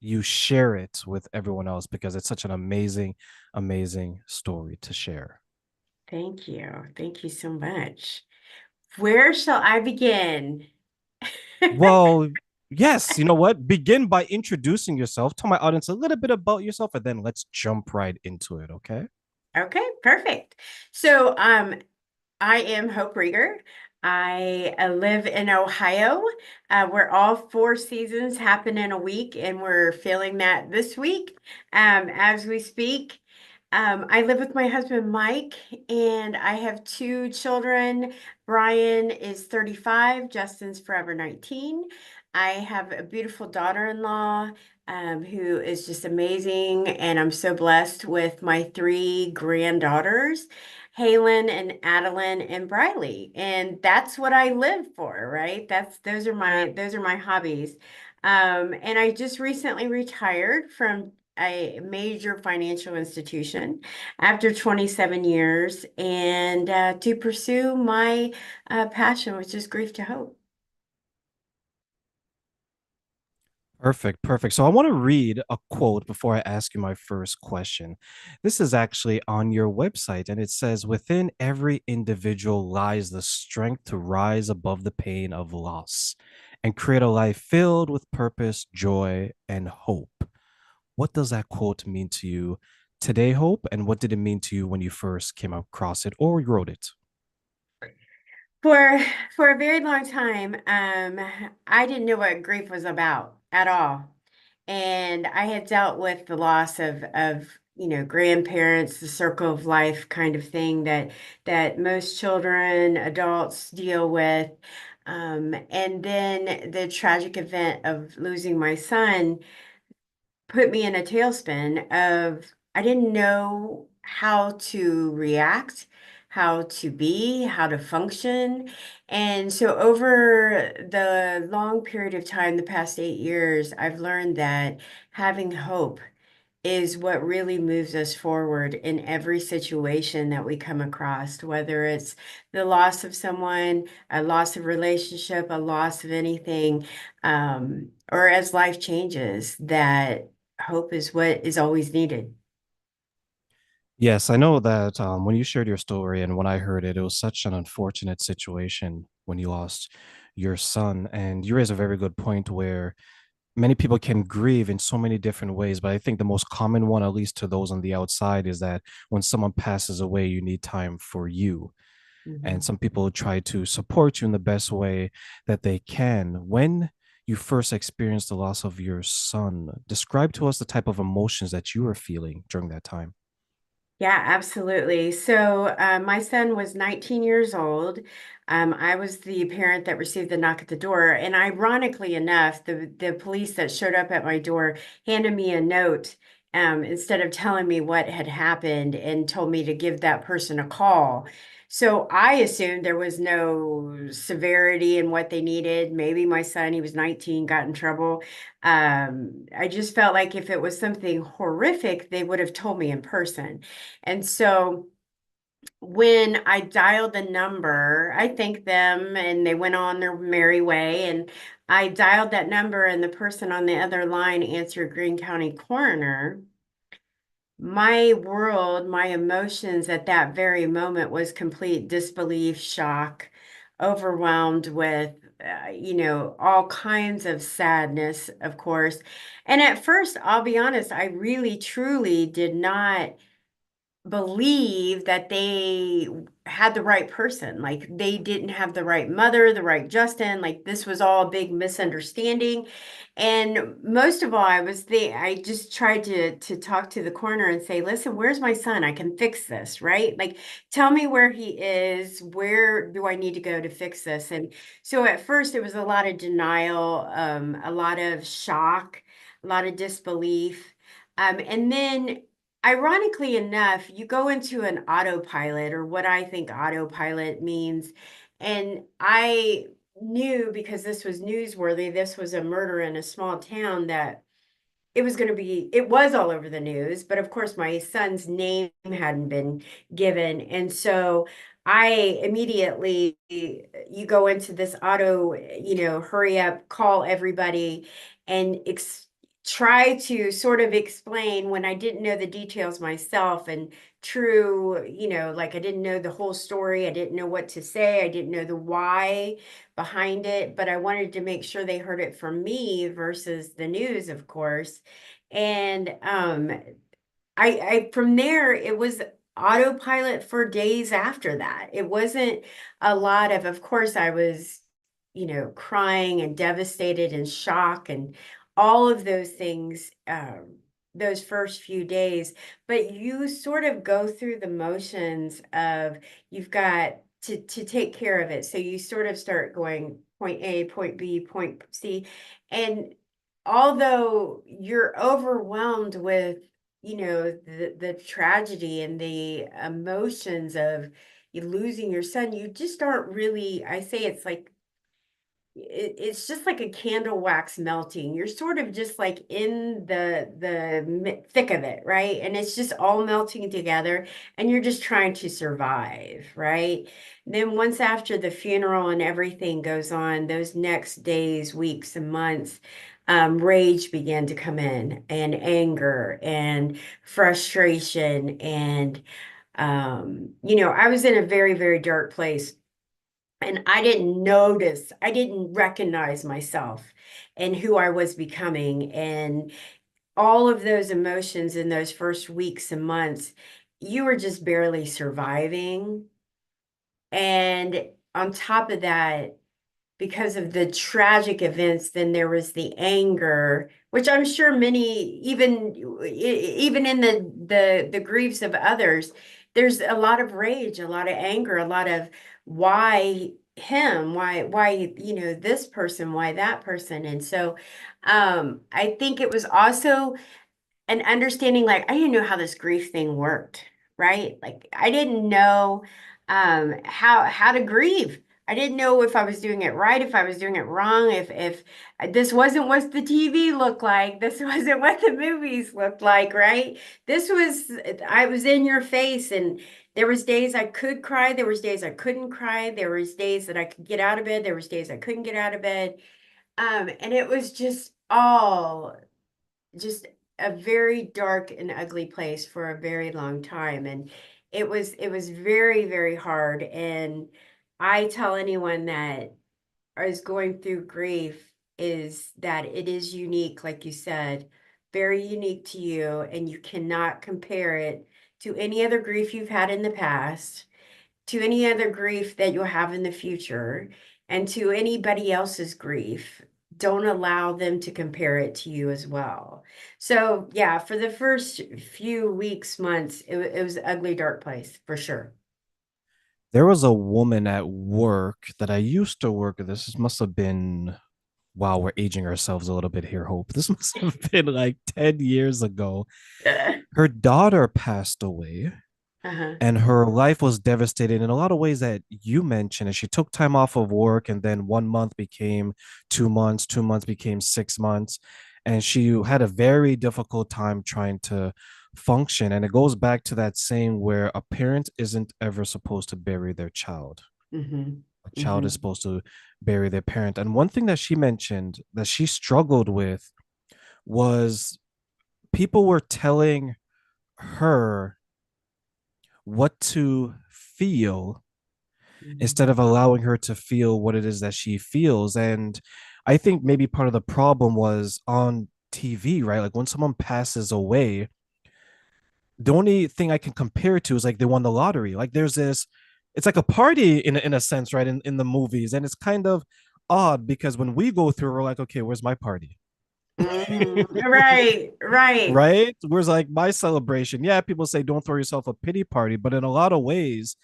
you share it with everyone else because it's such an amazing, amazing story to share. Thank you. Thank you so much. Where shall I begin? Well, yes, you know what? Begin by introducing yourself. Tell my audience a little bit about yourself, and then let's jump right into it, okay? Okay, perfect. So, I am Hope Reger. I live in Ohio, where all 4 seasons happen in a week, and we're feeling that this week as we speak. I live with my husband, Mike, and I have 2 children. Brian is 35, Justin's forever 19. I have a beautiful daughter-in-law who is just amazing, and I'm so blessed with my 3 granddaughters. Halen and Adeline and Briley. And that's what I live for, right? Those are my hobbies. And I just recently retired from a major financial institution after 27 years and to pursue my passion, which is grief to hope. Perfect, perfect. So I want to read a quote before I ask you my first question. This is actually on your website, and it says, "Within every individual lies the strength to rise above the pain of loss and create a life filled with purpose, joy, and hope." What does that quote mean to you today, Hope? And what did it mean to you when you first came across it or you wrote it? For for a very long time, I didn't know what grief was about at all. And I had dealt with the loss of grandparents, the circle of life kind of thing that most children, adults deal with. And then the tragic event of losing my son put me in a tailspin of I didn't know how to react, how to be, how to function. And so over the long period of time, the past 8 years, I've learned that having hope is what really moves us forward in every situation that we come across, whether it's the loss of someone, a loss of relationship, a loss of anything, or as life changes, that hope is what is always needed. Yes, I know that when you shared your story and when I heard it, it was such an unfortunate situation when you lost your son. And you raise a very good point where many people can grieve in so many different ways. But I think the most common one, at least to those on the outside, is that when someone passes away, you need time for you. And Mhm. some people try to support you in the best way that they can. When you first experienced the loss of your son, describe to us the type of emotions that you were feeling during that time. Yeah, absolutely. So my son was 19 years old. I was the parent that received the knock at the door. And ironically enough, the police that showed up at my door handed me a note instead of telling me what had happened and told me to give that person a call. So I assumed there was no severity in what they needed. Maybe my son, he was 19, got in trouble. I just felt like if it was something horrific, they would have told me in person. And so when I dialed the number, I thanked them and they went on their merry way. And I dialed that number, and the person on the other line answered Greene County Coroner. My world, my emotions at that very moment was complete disbelief, shock, overwhelmed with, all kinds of sadness, of course. And at first, I'll be honest, I really, truly did not believe that they had the right person. Like they didn't have the right mother, the right Justin. Like this was all a big misunderstanding. And most of all, I just tried to talk to the coroner and say, listen, where's my son? I can fix this, right? Like tell me where he is. Where do I need to go to fix this? And so at first it was a lot of denial, a lot of shock, a lot of disbelief. And then ironically enough, you go into an autopilot, or what I think autopilot means. And I knew, because this was newsworthy, this was a murder in a small town, that it was all over the news. But of course, my son's name hadn't been given. And so I immediately, you go into this hurry up, call everybody and try to sort of explain when I didn't know the details myself and true, like I didn't know the whole story. I didn't know what to say. I didn't know the why behind it, but I wanted to make sure they heard it from me versus the news, of course. And I from there it was autopilot for days after that. It wasn't a lot of course I was, crying and devastated and shock and all of those things those first few days, but you sort of go through the motions of you've got to take care of it. So you sort of start going point A, point B, point C, and although you're overwhelmed with the tragedy and the emotions of you losing your son, you just aren't really, I say it's like it's just like a candle wax melting. You're sort of just like in the thick of it, right? And it's just all melting together, and you're just trying to survive, right? Then once after the funeral and everything goes on, those next days, weeks, and months, rage began to come in, and anger, and frustration, and I was in a very, very dark place, and I didn't recognize myself and who I was becoming. And all of those emotions in those first weeks and months, you were just barely surviving. And on top of that, because of the tragic events, then there was the anger, which I'm sure many, even in the griefs of others, there's a lot of rage, a lot of anger, a lot of why him, why this person, why that person. And so I think it was also and understanding, like I didn't know how this grief thing worked, right? Like I didn't know how to grieve. I didn't know if I was doing it right, if I was doing it wrong, if this wasn't what the TV looked like, this wasn't what the movies looked like, right? This was I was in your face, and there was days I could cry, there was days I couldn't cry, there was days that I could get out of bed, there was days I couldn't get out of bed. And it was just a very dark and ugly place for a very long time, and it was very, very hard. And I tell anyone that is going through grief is that it is unique, like you said, very unique to you, and you cannot compare it to any other grief you've had in the past, to any other grief that you'll have in the future, and to anybody else's grief. Don't allow them to compare it to you as well. So, yeah, for the first few weeks, months, it was an ugly, dark place for sure. There was a woman at work that I used to work with. This must have been, wow, we're aging ourselves a little bit here, Hope. This must have been like 10 years ago. Her daughter passed away, Uh-huh. and her life was devastated in a lot of ways that you mentioned. And she took time off of work, and then 1 month became 2 months, 2 months became 6 months, and she had a very difficult time trying to function. And it goes back to that saying where a parent isn't ever supposed to bury their child. Mm-hmm. A child is Mm-hmm. supposed to bury their parent. And one thing that she mentioned that she struggled with was people were telling her what to feel instead of allowing her to feel what it is that she feels. And I think maybe part of the problem was on TV, right? Like when someone passes away, the only thing I can compare it to is like they won the lottery. Like there's this, it's like a party in a sense, right? In the movies. And it's kind of odd because when we go through, we're like, okay, where's my party? Mm-hmm. Right, right. Right? Where's like my celebration? Yeah, people say don't throw yourself a pity party, but in a lot of ways,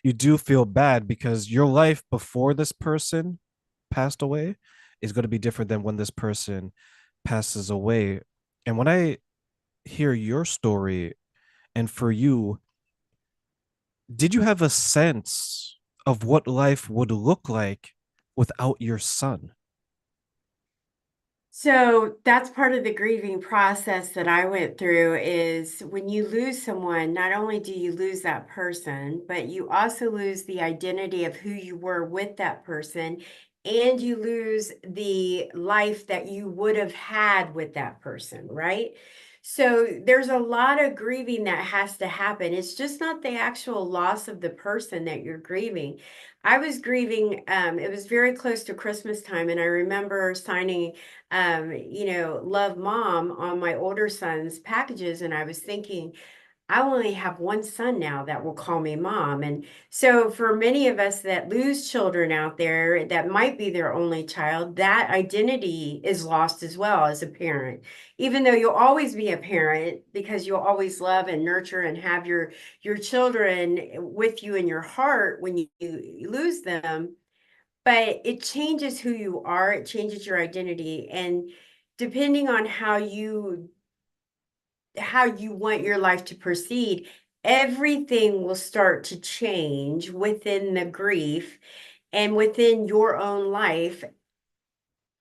you do feel bad because your life before this person passed away is going to be different than when this person passes away. And when I hear your story, and for you, did you have a sense of what life would look like without your son? So that's part of the grieving process that I went through is when you lose someone, not only do you lose that person, but you also lose the identity of who you were with that person. and you lose the life that you would have had with that person, right? So there's a lot of grieving that has to happen. It's just not the actual loss of the person that you're grieving. I was grieving, it was very close to Christmas time, and I remember signing, Love Mom on my older son's packages, and I was thinking, I only have one son now that will call me mom. And so, for many of us that lose children out there, that might be their only child, that identity is lost as well as a parent. Even though you'll always be a parent because you'll always love and nurture and have your children with you in your heart when you lose them, but it changes who you are, it changes your identity. And depending on how you want your life to proceed, everything will start to change within the grief and within your own life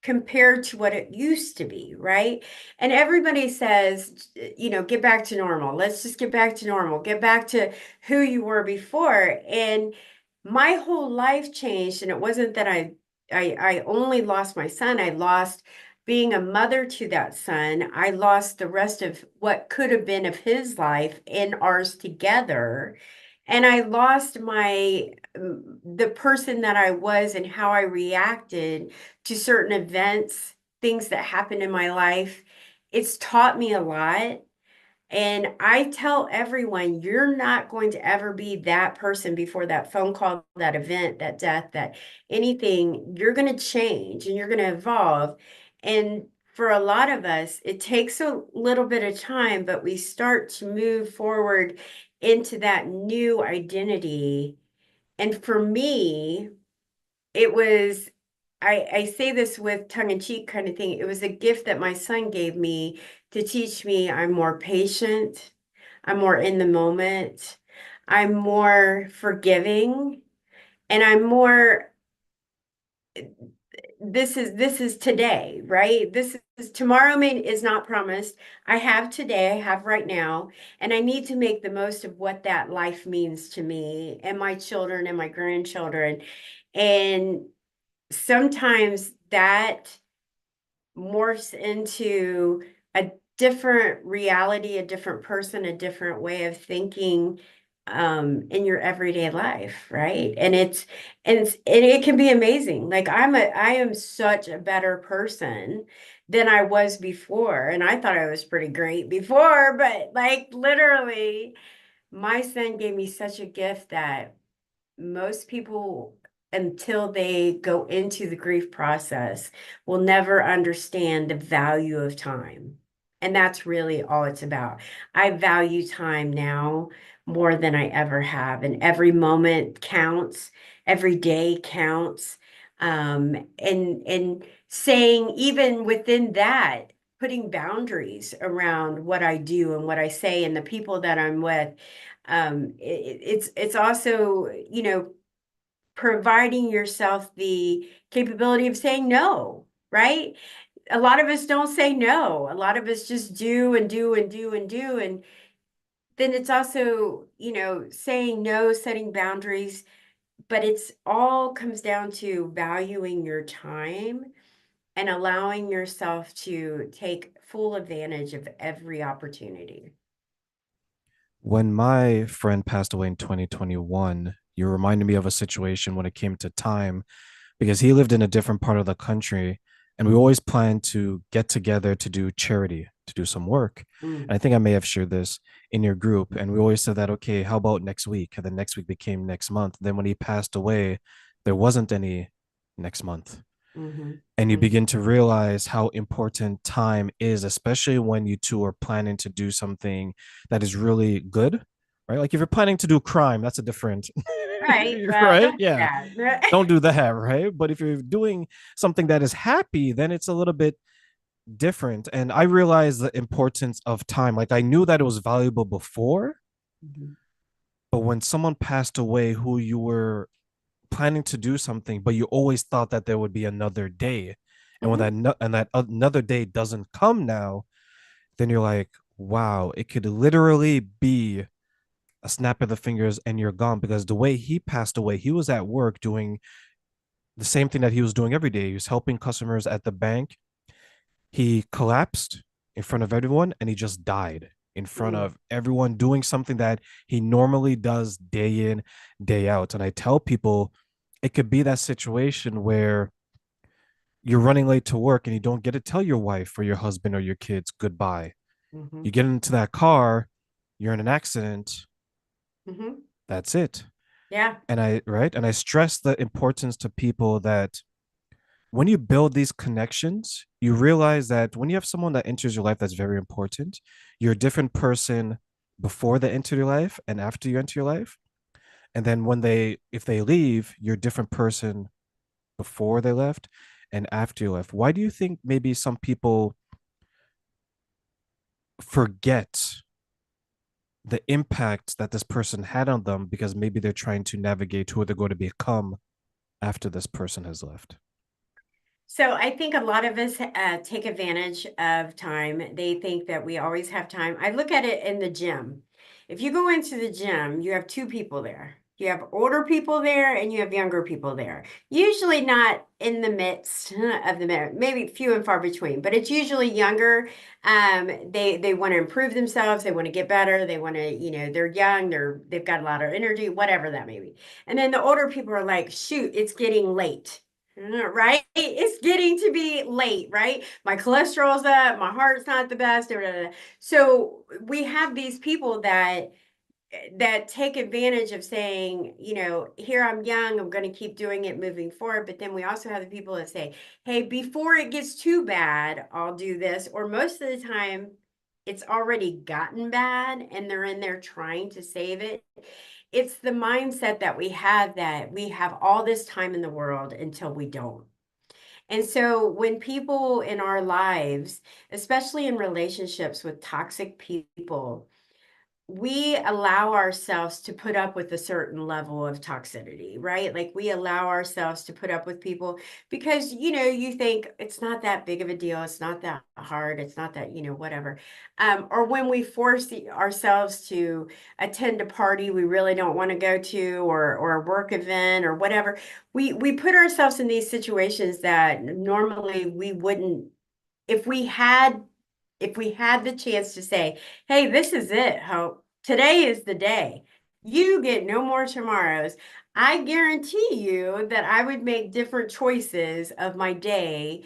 compared to what it used to be, right? And everybody says, get back to normal. Let's just get back to normal. Get back to who you were before. And my whole life changed. And it wasn't that I only lost my son. I lost being a mother to that son. I lost the rest of what could have been of his life and ours together. And I lost the person that I was and how I reacted to certain events, things that happened in my life. It's taught me a lot. And I tell everyone, you're not going to ever be that person before that phone call, that event, that death, that anything. You're going to change and you're going to evolve. And for a lot of us, it takes a little bit of time, but we start to move forward into that new identity. And for me, it was, I say this with tongue in cheek kind of thing. It was a gift that my son gave me to teach me I'm more patient, I'm more in the moment, I'm more forgiving, and I'm more, this is today, right? This is tomorrow may is not promised. I have today, I have right now, and I need to make the most of what that life means to me and my children and my grandchildren. And sometimes that morphs into a different reality, a different person, a different way of thinking in your everyday life, right? And it can be amazing. Like I am such a better person than I was before. And I thought I was pretty great before, but like literally my son gave me such a gift that most people, until they go into the grief process, will never understand the value of time. And that's really all it's about. I value time now more than I ever have, and every moment counts, every day counts. And saying even within that, putting boundaries around what I do and what I say and the people that I'm with, it's also, providing yourself the capability of saying no, right? A lot of us don't say no. A lot of us just do and do and do and do. And then it's also, saying no, setting boundaries, but it's all comes down to valuing your time and allowing yourself to take full advantage of every opportunity. When my friend passed away in 2021, you reminded me of a situation when it came to time because he lived in a different part of the country and we always planned to get together to do charity, to do some work. Mm, And I think I may have shared this in your group. And we always said that, okay, how about next week? And then next week became next month. Then when he passed away, there wasn't any next month. mhm, And you mhm. begin to realize how important time is, especially when you two are planning to do something that is really good, right? Like if you're planning to do crime, that's a different, Right. Well, right? don't do Yeah, that. don't do that, right? But if you're doing something that is happy, then it's a little bit different. And I realized the importance of time. Like I knew that it was valuable before, Mhm, but when someone passed away who you were planning to do something, but you always thought that there would be another day. And when mhm. that another day doesn't come now, then you're like, wow, it could literally be a snap of the fingers and you're gone. Because the way he passed away, he was at work doing the same thing that he was doing every day. He was helping customers at the bank. He collapsed in front of everyone and he just died in front Mm, of everyone doing something that he normally does day in, day out. And I tell people it could be that situation where you're running late to work and you don't get to tell your wife or your husband or your kids goodbye. You hmm get into that car, you're in an accident, hmm that's it. Yeah. And I stress the importance to people that when you build these connections, you realize that when you have someone that enters your life that's very important, you're a different person before they enter your life and after you enter your life. And then if they leave, you're a different person before they left and after you left. Why do you think maybe some people forget the impact that this person had on them because maybe they're trying to navigate who they're going to become after this person has left? So I think a lot of us take advantage of time. They think that we always have time. I look at it in the gym. If you go into the gym, you have two people there. You have older people there and you have younger people there. Usually not in the midst of maybe few and far between, but it's usually younger. They want to improve themselves. They want to get better. They want to, they're young. They've got a lot of energy, whatever that may be. And then the older people are like, shoot, it's getting late. Right? It's getting to be late, right? My cholesterol's up, my heart's not the best. Da, da, da. So we have these people that take advantage of saying, here I'm young, I'm going to keep doing it moving forward. But then we also have the people that say, hey, before it gets too bad, I'll do this. Or most of the time, it's already gotten bad and they're in there trying to save it. It's the mindset that we have all this time in the world until we don't. And so when people in our lives, especially in relationships with toxic people, we allow ourselves to put up with a certain level of toxicity, right? Like we allow ourselves to put up with people because, you think it's not that big of a deal. It's not that hard. It's not that, whatever. Or when we force ourselves to attend a party we really don't want to go to or a work event or whatever, we put ourselves in these situations that normally we wouldn't if we had the chance to say, hey, this is it, Hope. Today is the day. You get no more tomorrows. I guarantee you that I would make different choices of my day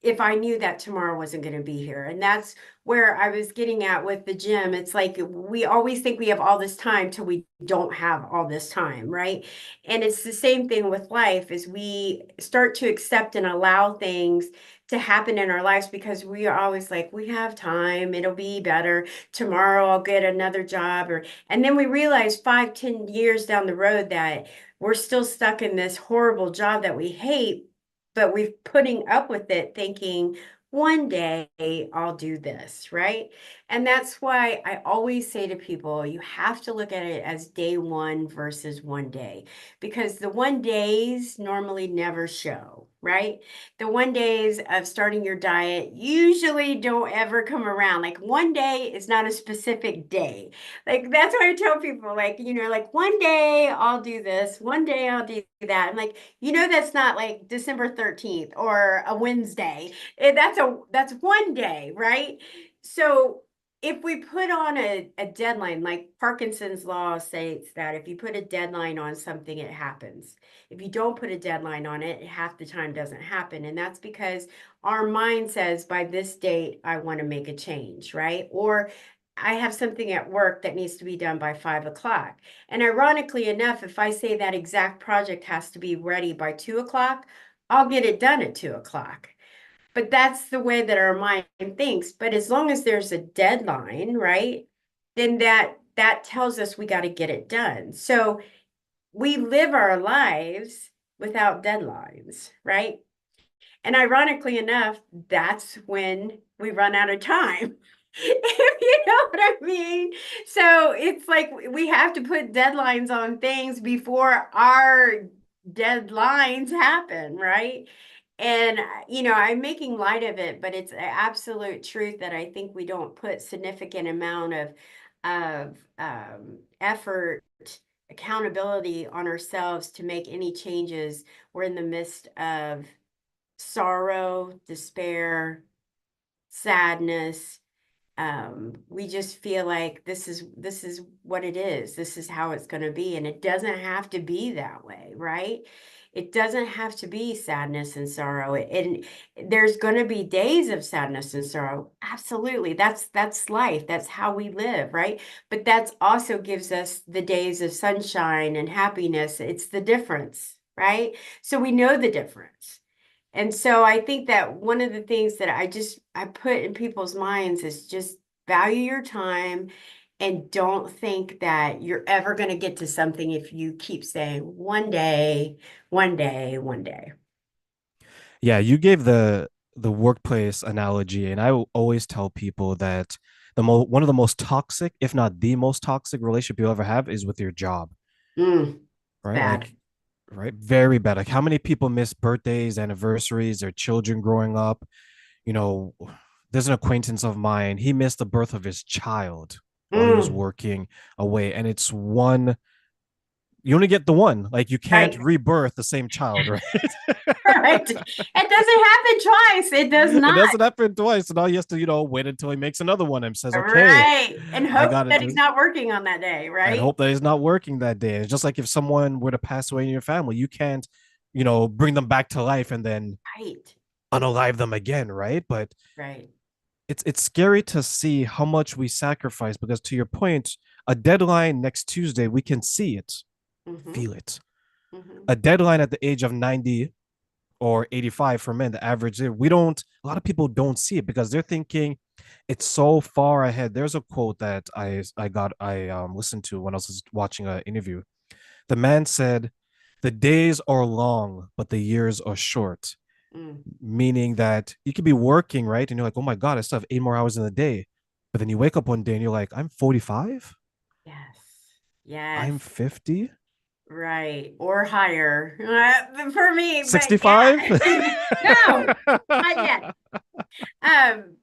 if I knew that tomorrow wasn't going to be here. And that's where I was getting at with the gym. It's like we always think we have all this time till we don't have all this time, right? And it's the same thing with life as we start to accept and allow things to happen in our lives because we are always like, we have time, it'll be better. Tomorrow I'll get another job and then we realize 5, 10 years down the road that we're still stuck in this horrible job that we hate, but we're putting up with it thinking one day I'll do this, right? And that's why I always say to people, you have to look at it as day one versus one day, because the one days normally never show, right? The one days of starting your diet usually don't ever come around. Like one day is not a specific day. Like that's why I tell people, like, like one day I'll do this, one day I'll do that. I'm like, that's not like December 13th or a Wednesday. That's one day, right? So if we put on a deadline, like Parkinson's law states that if you put a deadline on something, it happens. If you don't put a deadline on it, half the time doesn't happen. And that's because our mind says by this date, I want to make a change, right? Or I have something at work that needs to be done by 5 o'clock. And ironically enough, if I say that exact project has to be ready by 2 o'clock, I'll get it done at 2 o'clock. But that's the way that our mind thinks. But as long as there's a deadline, right? Then that tells us we got to get it done. So we live our lives without deadlines, right? And ironically enough, that's when we run out of time. If you know what I mean. So it's like we have to put deadlines on things before our deadlines happen, right? And I'm making light of it, but it's an absolute truth that I think we don't put significant amount of effort accountability on ourselves to make any changes. We're in the midst of sorrow, despair, sadness. We just feel like this is what it is. This is how it's going to be, and it doesn't have to be that way, right? It doesn't have to be sadness and sorrow. And there's going to be days of sadness and sorrow. Absolutely. That's life. That's how we live, right? But that's also gives us the days of sunshine and happiness. It's the difference, right? So we know the difference. And so I think that one of the things that I put in people's minds is just value your time and don't think that you're ever going to get to something if you keep saying one day, one day, one day. Yeah, you gave the workplace analogy, and I will always tell people that one of the most toxic, if not the most toxic relationship you'll ever have is with your job, right? Bad. Like, right, very bad. Like, how many people miss birthdays, anniversaries, their children growing up? You know, there's an acquaintance of mine. He missed the birth of his child while he was Mm, working away, and it's one. You only get the one. Like, you can't right. rebirth the same child, right? Right. It doesn't happen twice. It does It not. doesn't happen twice. So now he has to, wait until he makes another one and says, okay, Right. And I hope got to that he's do, not working on that day, and right? hope that he's not working that day. It's just like if someone were to pass away in your family, you can't, bring them back to life and then Right. unalive them again, right? But Right. it's scary to see how much we sacrifice because to your point, a deadline next Tuesday, we can see it, Mm-hmm. feel it. Mm-hmm. A deadline at the age of 90 or 85 for men, the average, we don't, a lot of people don't see it because they're thinking it's so far ahead. There's a quote that I listened to when I was watching an interview. The man said, "The days are long, but the years are short." Mm. Meaning that you could be working, right? And you're like, oh my God, I still have 8 more hours in the day. But then you wake up one day and you're like, I'm 45, Yes. Yes. I'm 50, Right. Or higher. For me, but 65. yeah. No, not yet.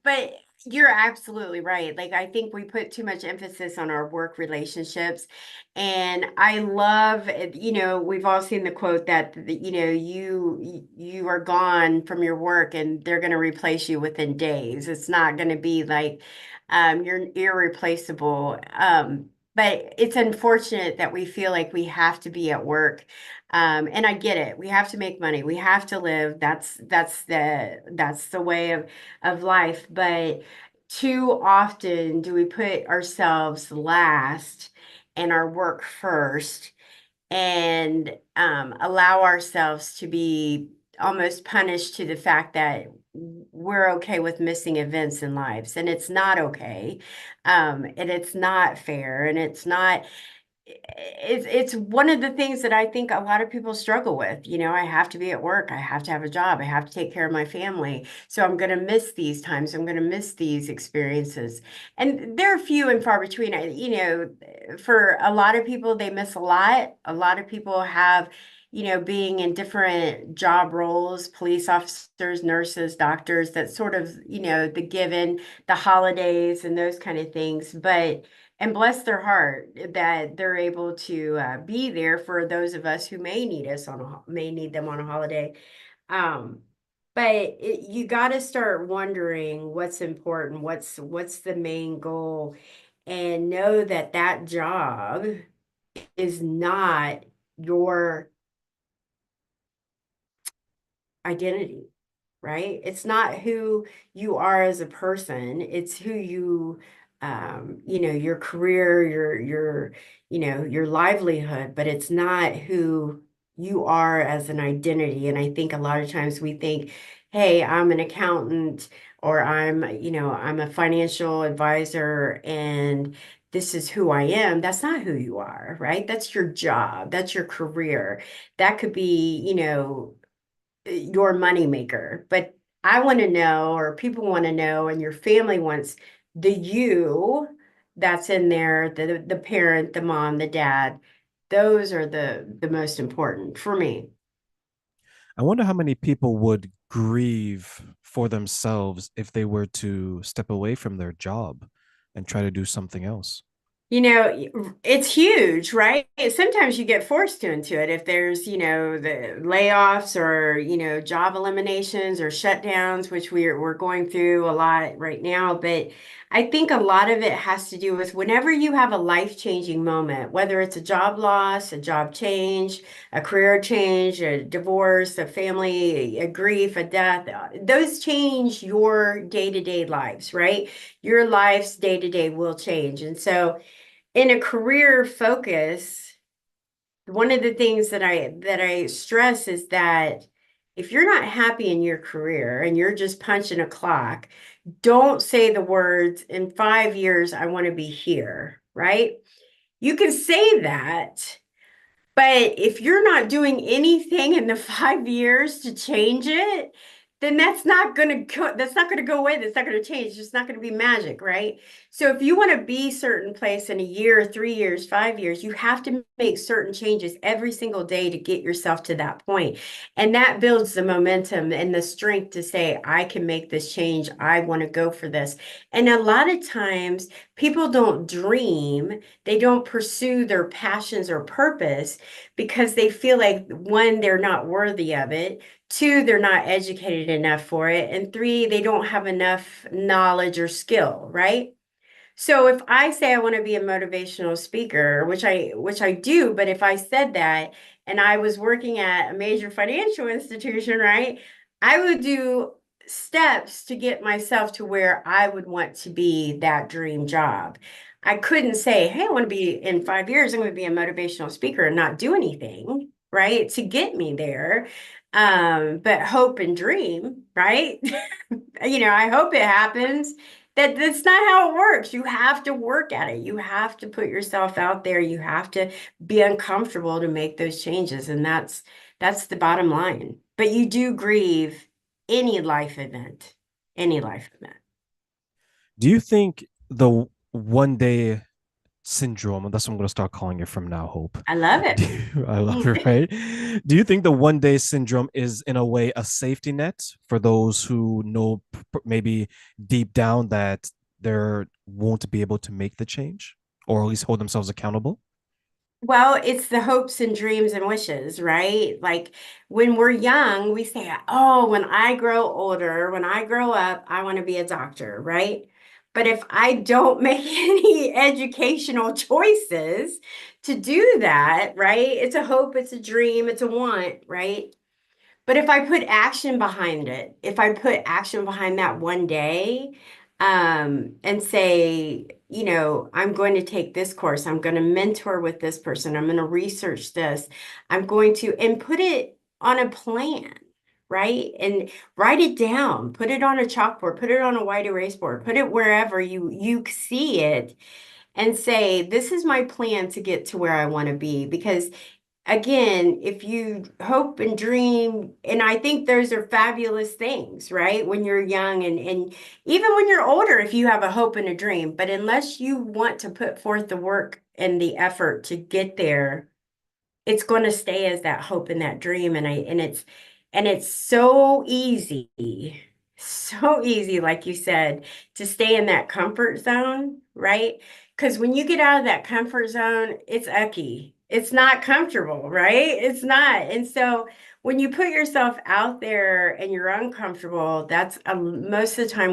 But you're absolutely right. Like I think we put too much emphasis on our work relationships. And I love it, we've all seen the quote that you are gone from your work and they're going to replace you within days. It's not going to be like you're irreplaceable. But it's unfortunate that we feel like we have to be at work. And I get it. We have to make money. We have to live. That's the way of life, but too often do we put ourselves last and our work first and allow ourselves to be almost punished to the fact that we're okay with missing events in lives and it's not okay, and it's not fair and it's one of the things that I think a lot of people struggle with. I have to be at work. I have to have a job. I have to take care of my family. So I'm going to miss these times. I'm going to miss these experiences. And they're few and far between. For a lot of people, they miss a lot. A lot of people have, being in different job roles, police officers, nurses, doctors, that sort of, the given, the holidays and those kind of things. But and bless their heart that they're able to be there for those of us who may need them on a holiday. Um, but you got to start wondering what's important, what's the main goal, and know that that job is not your identity, right? It's not who you are as a person. It's who your career, your livelihood, but it's not who you are as an identity. And I think a lot of times we think, hey, I'm an accountant or I'm a financial advisor and this is who I am. That's not who you are, right? That's your job. That's your career. That could be, your moneymaker. But I want to know, or people want to know, and your family wants the you that's in there, the parent, the mom, the dad. Those are the most important for me. I wonder how many people would grieve for themselves if they were to step away from their job and try to do something else. It's huge, right? Sometimes you get forced into it if there's, the layoffs or, job eliminations or shutdowns, which we're going through a lot right now. But I think a lot of it has to do with whenever you have a life-changing moment, whether it's a job loss, a job change, a career change, a divorce, a family, a grief, a death, those change your day-to-day lives, right? Your life's day-to-day will change. And so in a career focus, one of the things that I stress is that if you're not happy in your career and you're just punching a clock, don't say the words, in 5 years, I want to be here, right? You can say that, but if you're not doing anything in the 5 years to change it, then that's not gonna go away. That's not gonna change. It's just not gonna be magic, right? So if you want to be certain place in a year, 3 years, 5 years, you have to make certain changes every single day to get yourself to that point. And that builds the momentum and the strength to say, I can make this change. I want to go for this. And a lot of times people don't dream, they don't pursue their passions or purpose because they feel like one, they're not worthy of it. Two, they're not educated enough for it. And three, they don't have enough knowledge or skill, right? So if I say I want to be a motivational speaker, which I do, but if I said that and I was working at a major financial institution, right, I would do steps to get myself to where I would want to be that dream job. I couldn't say, hey, I want to be in 5 years, I'm going to be a motivational speaker and not do anything, right, to get me there. But hope and dream, right? I hope it happens. That's not how it works. You have to work at it. You have to put yourself out there. You have to be uncomfortable to make those changes. And that's the bottom line. But you do grieve any life event, any life event. Do you think the one day syndrome, and that's what I'm going to start calling it from now, Hope. I love it. I love it, right? Do you think the one day syndrome is, in a way, a safety net for those who know maybe deep down that they won't be able to make the change or at least hold themselves accountable? Well, it's the hopes and dreams and wishes, right? Like when we're young, we say, oh, when I grow older, when I grow up, I want to be a doctor, right? But if I don't make any educational choices to do that, right? It's a hope, it's a dream, it's a want, right? But if I put action behind it, if I put action behind that one day, and say, I'm going to take this course, I'm going to mentor with this person, I'm going to research this, I'm going to, and put it on a plan, right? And write it down, put it on a chalkboard, put it on a white erase board, put it wherever you see it and say, this is my plan to get to where I want to be. Because again, if you hope and dream, and I think those are fabulous things, right? When you're young and even when you're older, if you have a hope and a dream, but unless you want to put forth the work and the effort to get there, it's going to stay as that hope and that dream. And it's so easy, like you said, to stay in that comfort zone, right? Because when you get out of that comfort zone, it's icky. It's not comfortable, right? It's not. And so when you put yourself out there and you're uncomfortable, that's most of the time